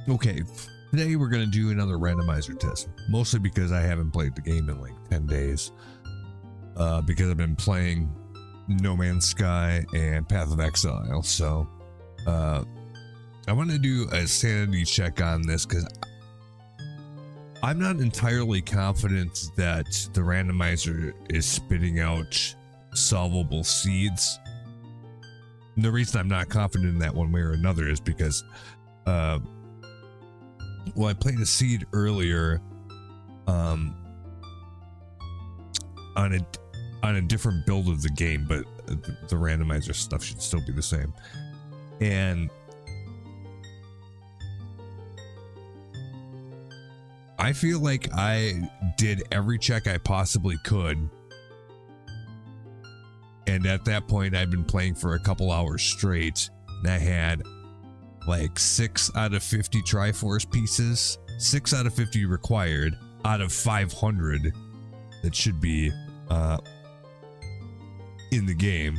Okay, today we're gonna do another randomizer test, mostly because I haven't played the game in like 10 days. Because I've been playing No Man's Sky and Path of Exile, so I want to do a sanity check on this because I'm not entirely confident that the randomizer is spitting out solvable seeds. And the reason I'm not confident in that one way or another is because well, I played a seed earlier on a different build of the game, but the randomizer stuff should still be the same. And I feel like I did every check I possibly could. And at that point, I'd been playing for a couple hours straight. And I had like 6 out of 50 Triforce pieces, 6 out of 50 required out of 500 that should be in the game.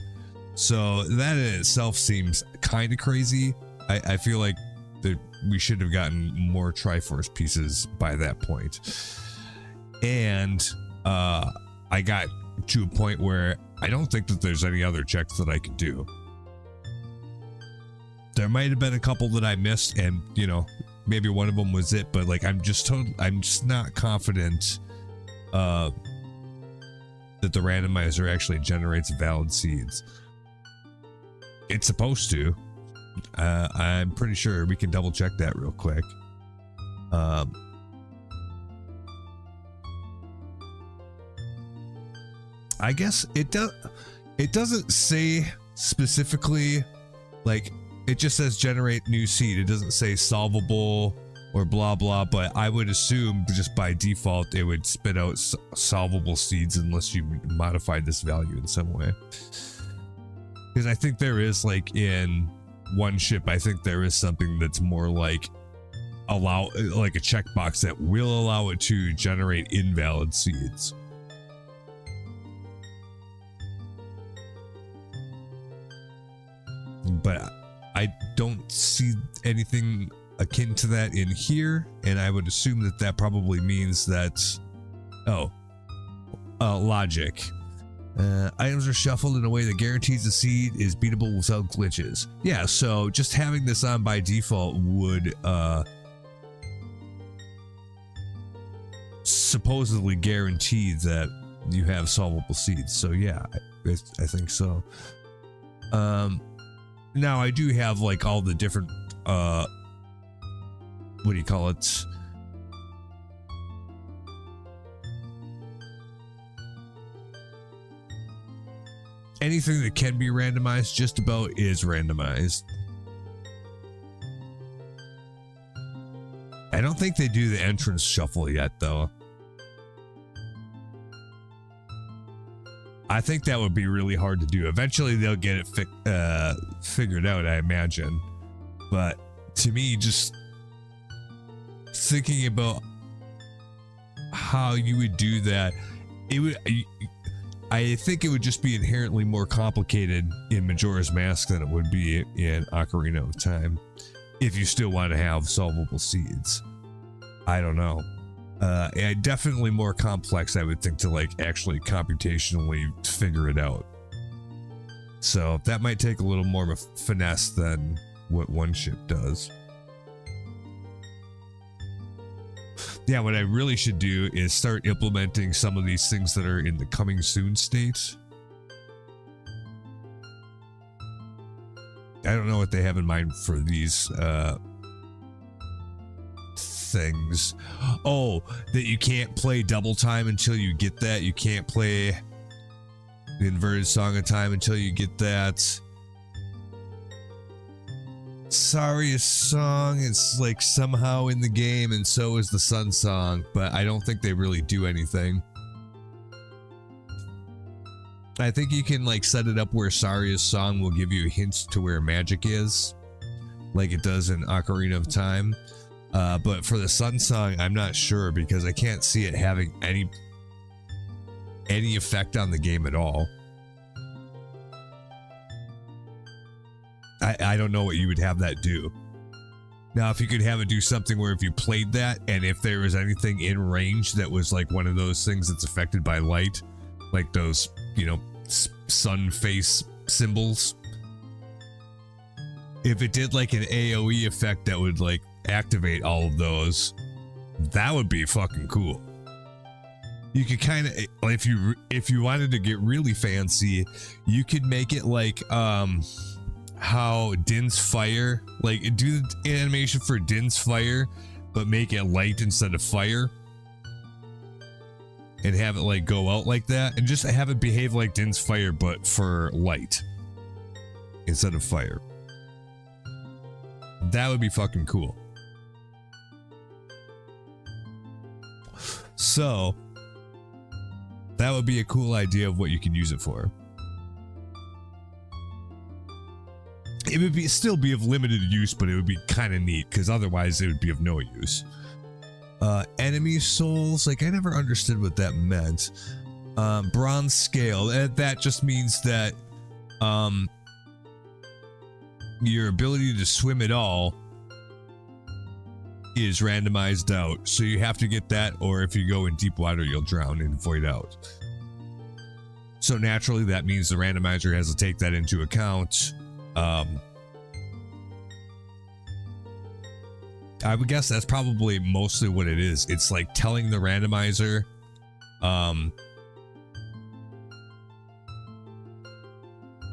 So that in itself seems kind of crazy. I feel like that we should have gotten more Triforce pieces by that point. And I got to a point where I don't think that there's any other checks that I could do. There might have been a couple that I missed, and you know, maybe one of them was it, but like I'm just not confident that the randomizer actually generates valid seeds. It's supposed to. I'm pretty sure we can double check that real quick. I guess it doesn't say specifically, like it just says generate new seed. It doesn't say solvable or blah blah, but I would assume just by default it would spit out solvable seeds unless you modified this value in some way. Because I think there is, like in one ship, I think there is something that's more like allow, like a checkbox that will allow it to generate invalid seeds. But I don't see anything akin to that in here, and I would assume that that probably means that logic. Items are shuffled in a way that guarantees the seed is beatable without glitches. Yeah, so just having this on by default would supposedly guarantee that you have solvable seeds. So yeah, I think so. Now I do have like all the different what do you call it? Anything that can be randomized just about is randomized. I don't think they do the entrance shuffle yet though. I think that would be really hard to do. Eventually they'll get it figured out, I imagine. But to me, just thinking about how you would do that, I think it would just be inherently more complicated in Majora's Mask than it would be in Ocarina of Time, if you still want to have solvable seeds. I don't know. Definitely more complex, I would think, to like actually computationally figure it out. So that might take a little more of a finesse than what one ship does. Yeah, what I really should do is start implementing some of these things that are in the coming soon state. I don't know what they have in mind for these things. Oh, that you can't play double time until you get that. You can't play the inverted song of time until you get that. Sorriest song is like somehow in the game, and so is the Sun song, but I don't think they really do anything. I think you can like set it up where Sorriest song will give you hints to where magic is, like it does in Ocarina of Time. But for the Sun song, I'm not sure because I can't see it having any effect on the game at all. I don't know what you would have that do. Now, if you could have it do something where if you played that and if there was anything in range that was like one of those things that's affected by light, like those, you know, sun face symbols, if it did like an AoE effect that would like activate all of those, that would be fucking cool. You could kind of, if you wanted to get really fancy, you could make it like how Din's fire, like do the animation for Din's fire, but make it light instead of fire, and have it like go out like that, and just have it behave like Din's fire, but for light instead of fire. That would be fucking cool. So that would be a cool idea of what you could use it for. It would still be of limited use, but it would be kind of neat, because otherwise it would be of no use. Enemy souls, like I never understood what that meant. Bronze scale, that just means that your ability to swim at all is randomized out, so you have to get that, or if you go in deep water you'll drown and void out. So naturally that means the randomizer has to take that into account. I would guess that's probably mostly what it is. It's like telling the randomizer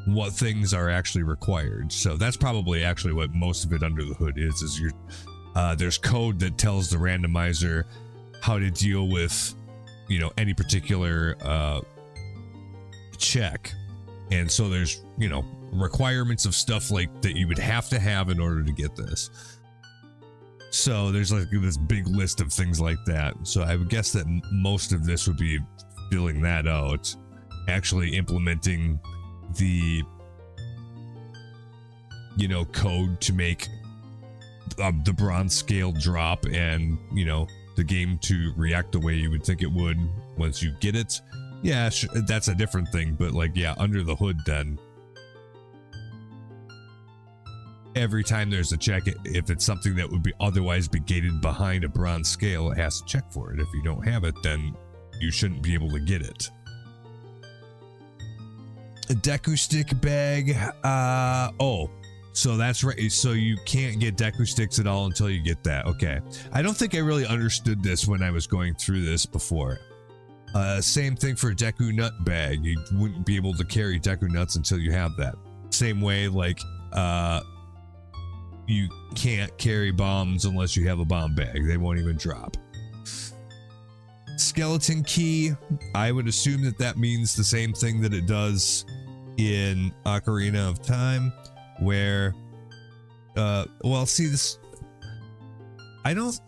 what things are actually required. So that's probably actually what most of it under the hood is your there's code that tells the randomizer how to deal with, you know, any particular check. And so there's, you know, requirements of stuff like that you would have to have in order to get this. So there's like this big list of things like that. So I would guess that most of this would be filling that out, actually implementing the, you know, code to make the bronze scale drop, and, you know, the game to react the way you would think it would once you get it. Yeah, that's a different thing, but like, yeah, under the hood then, every time there's a check, if it's something that would be otherwise be gated behind a bronze scale, it has to check for it. If you don't have it, then you shouldn't be able to get it. A Deku stick bag. Oh, so that's right. So you can't get Deku sticks at all until you get that. Okay. I don't think I really understood this when I was going through this before. Same thing for a Deku nut bag. You wouldn't be able to carry Deku nuts until you have that. Same way, like, you can't carry bombs unless you have a bomb bag. They won't even drop. Skeleton key. I would assume that that means the same thing that it does in Ocarina of Time, where, well, see this, I don't,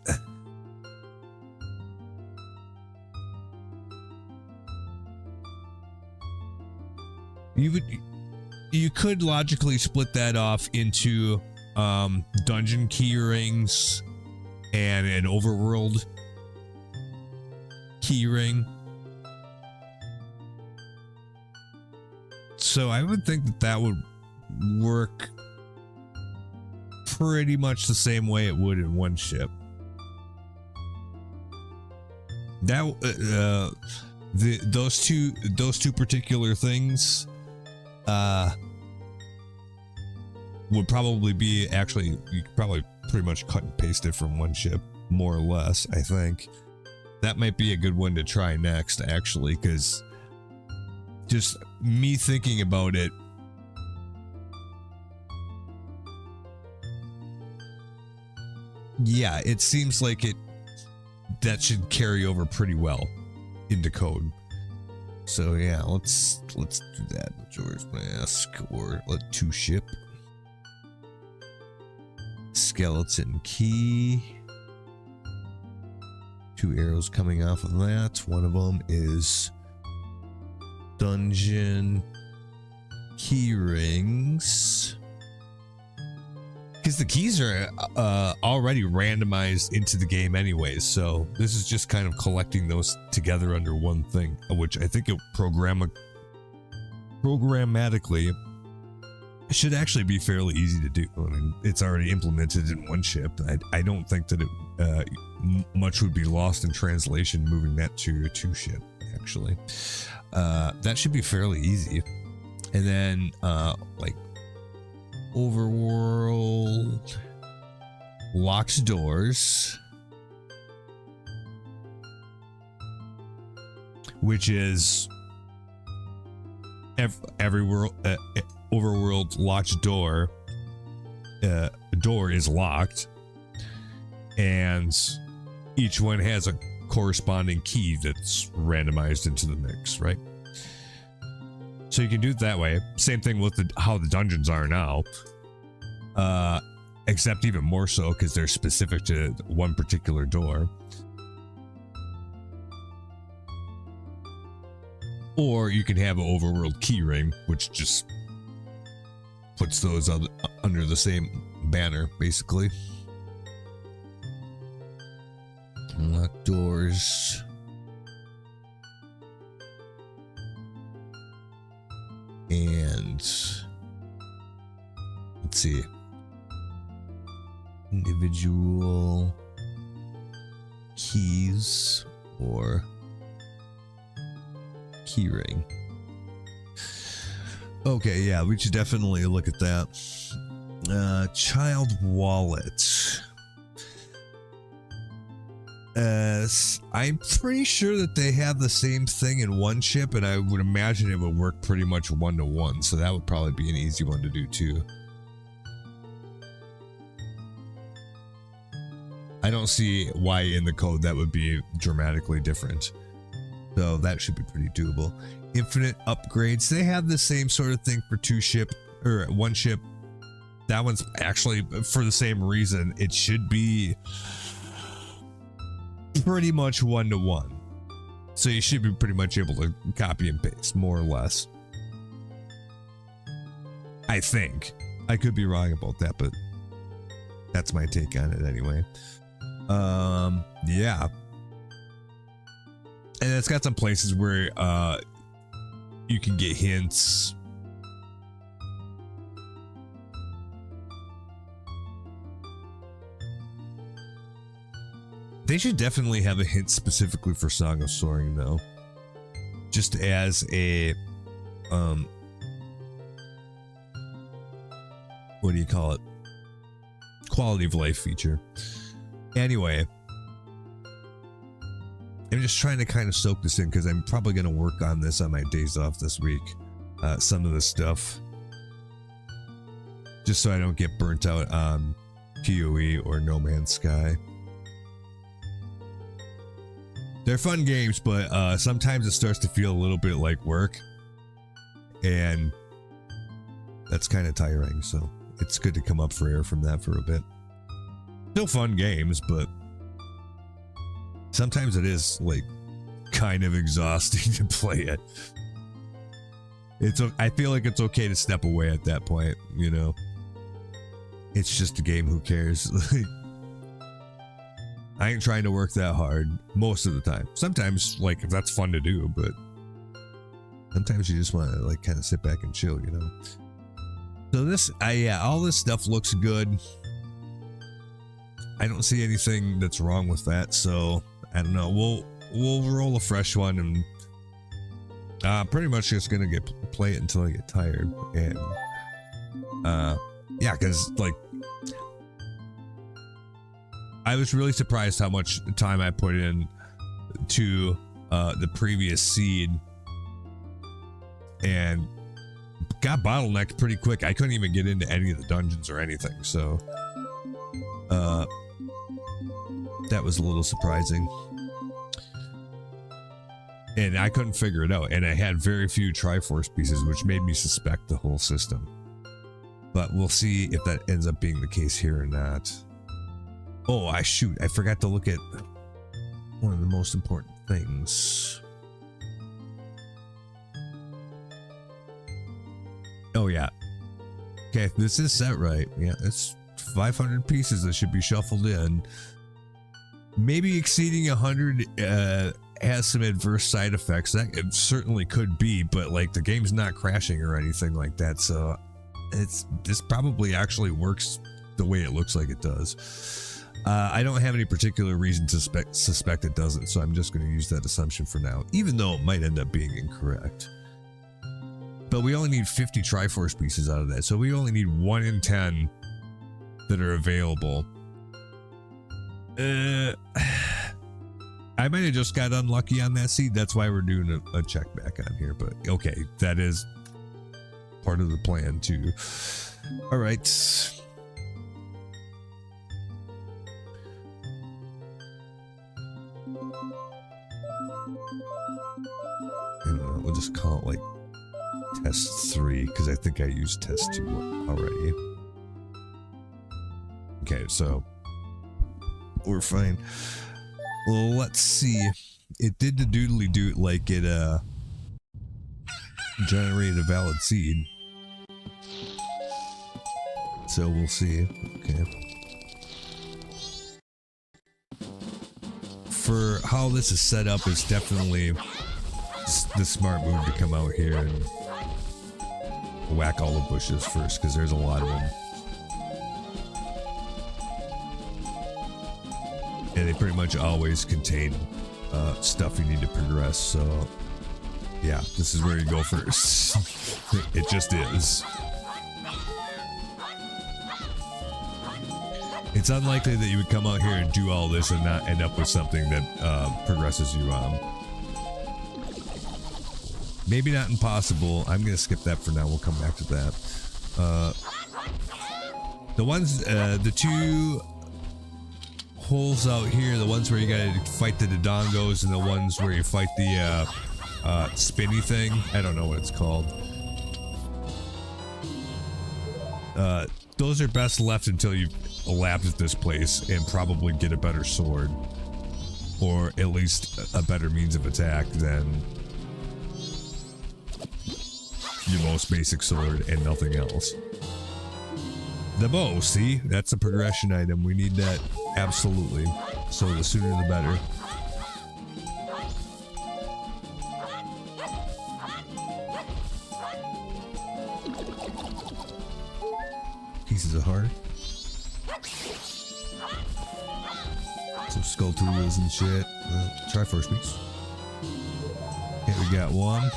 you could logically split that off into dungeon key rings and an overworld key ring. So I would think that that would work pretty much the same way it would in one ship. That those two particular things would probably be, actually, you could probably pretty much cut and paste it from one ship, more or less. I think that might be a good one to try next, actually, because just me thinking about it, yeah, it seems like that should carry over pretty well into code. So yeah, let's do that. Majora's Mask, or let 2 ship. Skeleton key. 2 arrows coming off of that. One of them is dungeon key rings, because the keys are already randomized into the game anyways, so this is just kind of collecting those together under one thing, which I think it programmatically It should actually be fairly easy to do. I mean, it's already implemented in one ship. I don't think that it much would be lost in translation moving that to a 2-ship, actually. That should be fairly easy. And then, like, overworld locks doors, which is every world overworld locked door. Door is locked, and each one has a corresponding key that's randomized into the mix, right? So you can do it that way. Same thing with how the dungeons are now, except even more so because they're specific to one particular door. Or you can have an overworld keyring, which just puts those under the same banner, basically. Lock doors. And let's see. Individual keys or keyring. Okay, yeah, we should definitely look at that. Child wallet. I'm pretty sure that they have the same thing in one chip, and I would imagine it would work pretty much 1-to-1, so that would probably be an easy one to do too. I don't see why in the code that would be dramatically different, so that should be pretty doable. Infinite upgrades, they have the same sort of thing for 2-ship or 1-ship. That one's actually for the same reason. It should be pretty much 1-to-1, so you should be pretty much able to copy and paste more or less. I think I could be wrong about that, but that's my take on it anyway. Yeah, and it's got some places where you can get hints. They should definitely have a hint specifically for Song of Soaring, though. Just as a, what do you call it? Quality of life feature. Anyway, I'm just trying to kind of soak this in because I'm probably going to work on this on my days off this week. Some of this stuff. Just so I don't get burnt out on PoE or No Man's Sky. They're fun games, but sometimes it starts to feel a little bit like work, and that's kind of tiring, so it's good to come up for air from that for a bit. Still fun games, but sometimes it is like kind of exhausting to play it. I feel like it's okay to step away at that point, you know? It's just a game, who cares? I ain't trying to work that hard most of the time. Sometimes, like, if that's fun to do, but sometimes you just want to, like, kind of sit back and chill, you know? So this, yeah, all this stuff looks good. I don't see anything that's wrong with that, so I don't know. We'll roll a fresh one, and pretty much just gonna play it until I get tired. And yeah, because like, I was really surprised how much time I put in to the previous seed, and got bottlenecked pretty quick. I couldn't even get into any of the dungeons or anything, so that was a little surprising. And I couldn't figure it out, and I had very few Triforce pieces, which made me suspect the whole system. But we'll see if that ends up being the case here or not. Oh, I forgot to look at one of the most important things. Oh yeah. Okay, this is set right. Yeah, it's 500 pieces that should be shuffled in. Maybe exceeding 100 has some adverse side effects. That it certainly could be, but like the game's not crashing or anything like that, so this probably actually works the way it looks like it does. I don't have any particular reason to suspect it doesn't, so I'm just going to use that assumption for now, even though it might end up being incorrect. But we only need 50 Triforce pieces out of that, so we only need 1 in 10 that are available. I might have just got unlucky on that seed. That's why we're doing a check back on here. But okay, that is part of the plan too. All right. We'll just call it like test 3 because I think I used test 2 already. Okay, so we're fine. Well, let's see. It did the doodly do it like it generated a valid seed. So we'll see. Okay. For how this is set up, it's definitely the smart move to come out here and whack all the bushes first, because there's a lot of them. And they pretty much always contain stuff you need to progress, so yeah, this is where you go first. It just is. It's unlikely that you would come out here and do all this and not end up with something that progresses you on. Maybe not impossible. I'm going to skip that for now. We'll come back to that. The ones, the 2 holes out here, the ones where you gotta fight the Dodongos and the ones where you fight the spinny thing. I don't know what it's called. Those are best left until you've elapsed at this place and probably get a better sword. Or at least a better means of attack than your most basic sword and nothing else. The bow, see? That's a progression item. We need that absolutely. So the sooner the better. Pieces of heart. Some skull tools and shit. Triforce piece. Okay, we got 1.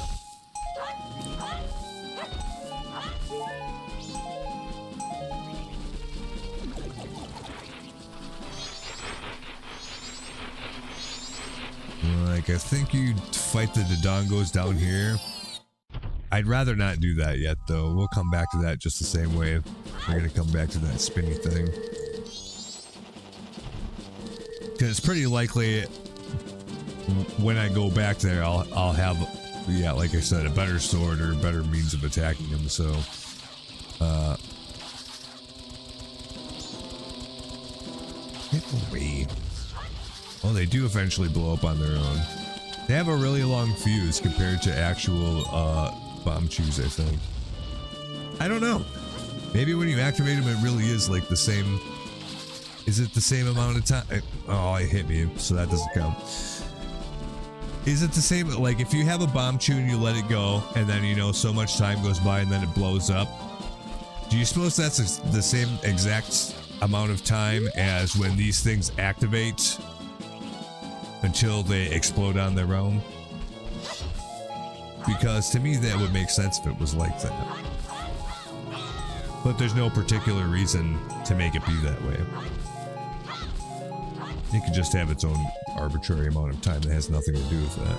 I think you fight the Dodongos down here. I'd rather not do that yet, though. We'll come back to that just the same way. We're gonna come back to that spinny thing. Because it's pretty likely when I go back there, I'll have, yeah, like I said, a better sword or a better means of attacking them. So, get away. Well, they do eventually blow up on their own. They have a really long fuse compared to actual bomb chews, I think. I don't know. Maybe when you activate them, it really is like the same. Is it the same amount of time? Oh, it hit me, so that doesn't count. Is it the same? Like if you have a bomb chew and you let it go, and then you know so much time goes by and then it blows up. Do you suppose that's the same exact amount of time as when these things activate? Until they explode on their own? Because to me that would make sense if it was like that. But there's no particular reason to make it be that way. It could just have its own arbitrary amount of time that has nothing to do with that.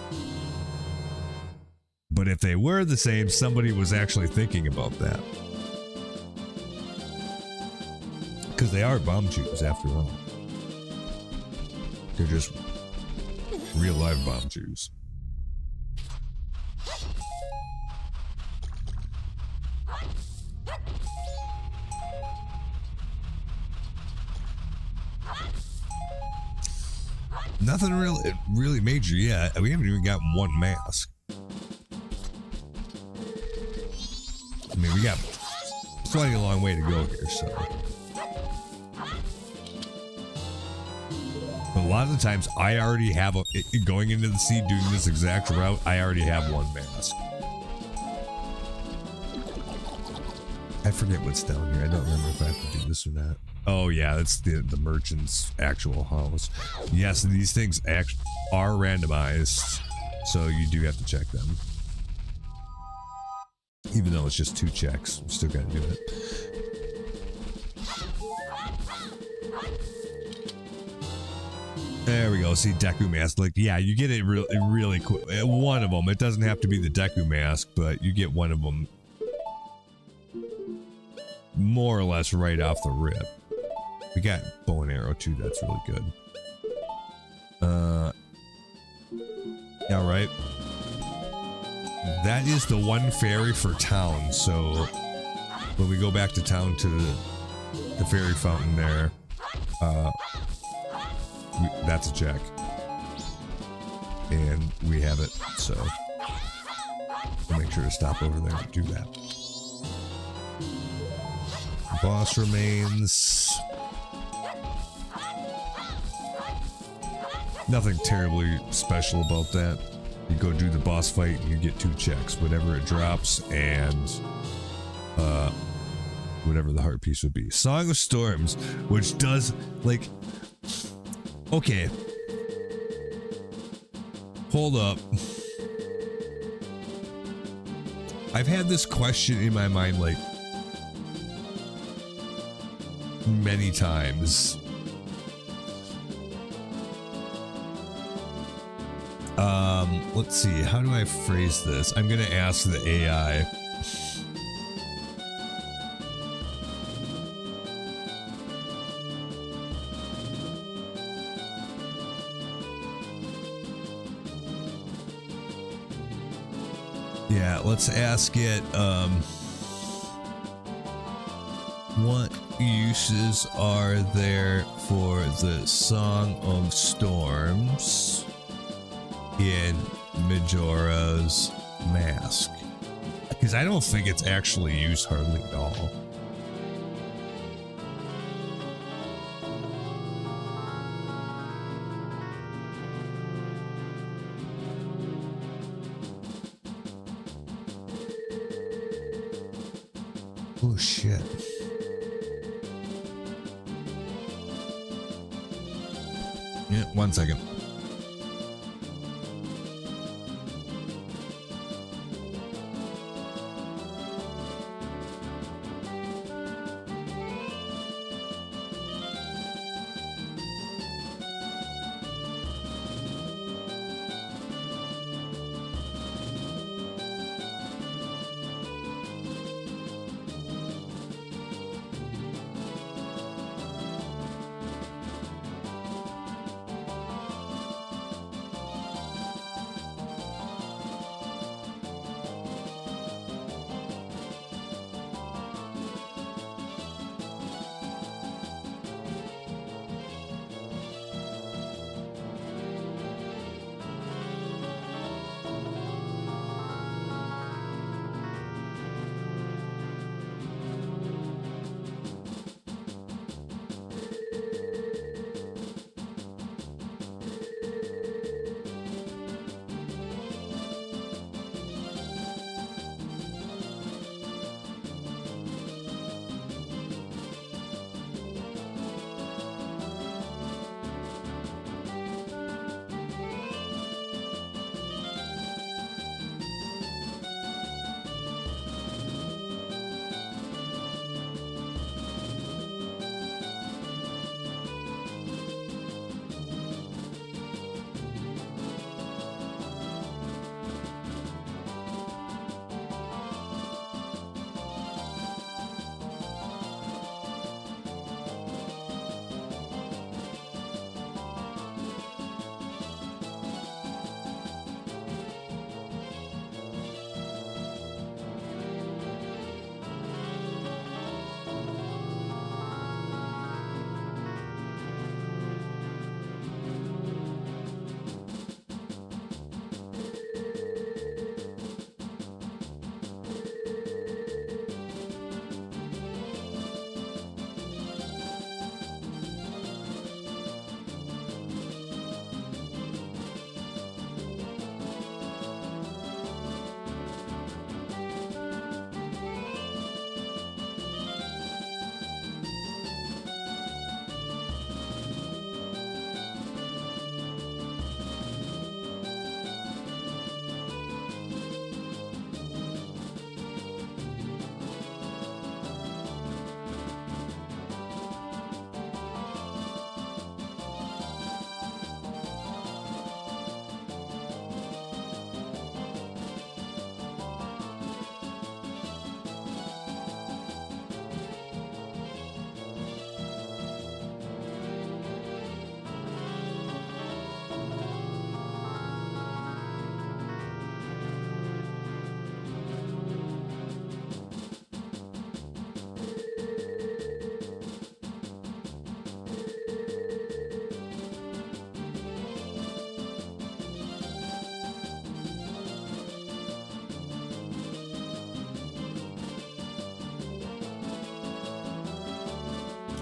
But if they were the same, somebody was actually thinking about that. Because they are bomb chews after all. They're just real live bomb chews. Nothing really major yet. We haven't even got 1 mask. I mean, we got plenty a long way to go here, so. But a lot of the times, I already have going into the seed, doing this exact route. I already have 1 mask. I I forget what's down here. I don't remember if I have to do this or not. Oh yeah, that's the merchant's actual house. Yes, these things are randomized, so you do have to check them. Even though it's just 2 checks, you still gotta do it. There we go. See, Deku mask. Like, yeah, you get it really quick. One of them. It doesn't have to be the Deku mask, but you get one of them more or less right off the rip. We got bow and arrow too. That's really good. Yeah, right. That is the one fairy for town. So when we go back to town to the fairy fountain there, that's a check. And we have it, so we'll make sure to stop over there and do that. Boss remains. Nothing terribly special about that. You go do the boss fight and you get 2 checks, whatever it drops, and whatever the heart piece would be. Song of Storms, which does, like, okay. Hold up. I've had this question in my mind, like, many times. Let's see, how do I phrase this? I'm gonna ask the AI. Yeah, let's ask it, what uses are there for the Song of Storms in Majora's Mask? Because I don't think it's actually used hardly at all. Oh shit. Yeah, 1 second.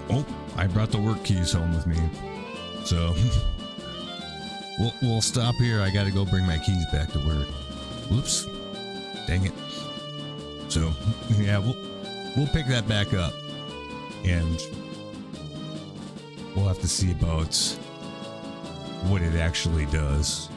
Oh, I brought the work keys home with me. So we'll stop here. I got to go bring my keys back to work. Whoops. Dang it. So, yeah, we'll pick that back up. And we'll have to see about what it actually does.